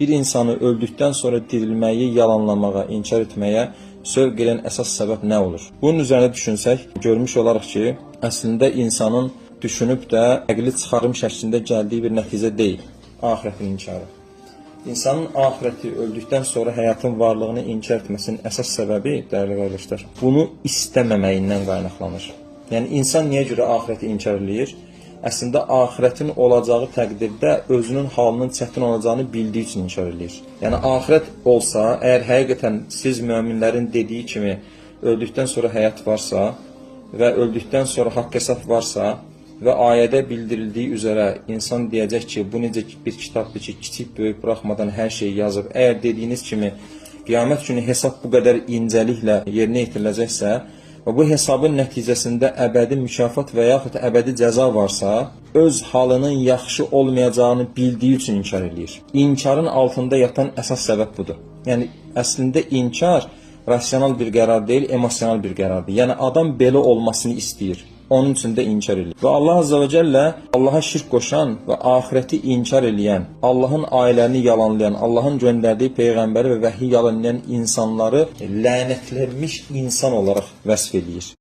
bir insanı öldükdən sonra dirilməyi yalanlamağa, inkar etməyə sövq edən əsas səbəb nə olur? Bunun üzərində düşünsək, görmüş olaraq ki, əslində insanın düşünüb də əqli çıxarım şəklində gəldiyi bir nəticə deyil, axirətin inkarı. İnsanın axirəti öldükdən sonra həyatın varlığını inkar etməsinin əsas səbəbi, dəyərli qardaşlar, bunu istəməməyindən qaynaqlanır. Yəni, insan niyə görə axirəti inkar edir? Əslində, axirətin olacağı təqdirdə özünün halının çətin olacağını bildiyi üçün inkar edir. Yəni, axirət olsa, əgər həqiqətən siz möminlərin dediyi kimi öldükdən sonra həyat varsa və öldükdən sonra haqq hesab varsa və ayədə bildirildiyi üzərə insan deyəcək ki, bu necə bir kitabdır ki, kiçik böyük buraxmadan hər şeyi yazıb. Əgər dediyiniz kimi qiyamət günü hesab bu qədər incəliklə yerinə yetiriləcəksə və bu hesabın nəticəsində əbədi mükafat və yaxud əbədi cəza varsa, öz halının yaxşı olmayacağını bildiyi üçün inkar edir. İnkarın altında yatan əsas səbəb budur. Yəni, əslində inkar rasional bir qərar deyil, emosional bir qərardır. Yəni, adam belə olmasını istəyir. Onun üçün də inkar edir. Və Allah Azze və Cəllə Allaha şirk qoşan və axirəti inkar eləyən, Allahın ayələrini yalanlayan, Allahın göndərdiyi peyğəmbəri və vəhiy yalanlayan insanları lənətlənmiş insan olaraq vəsf edir.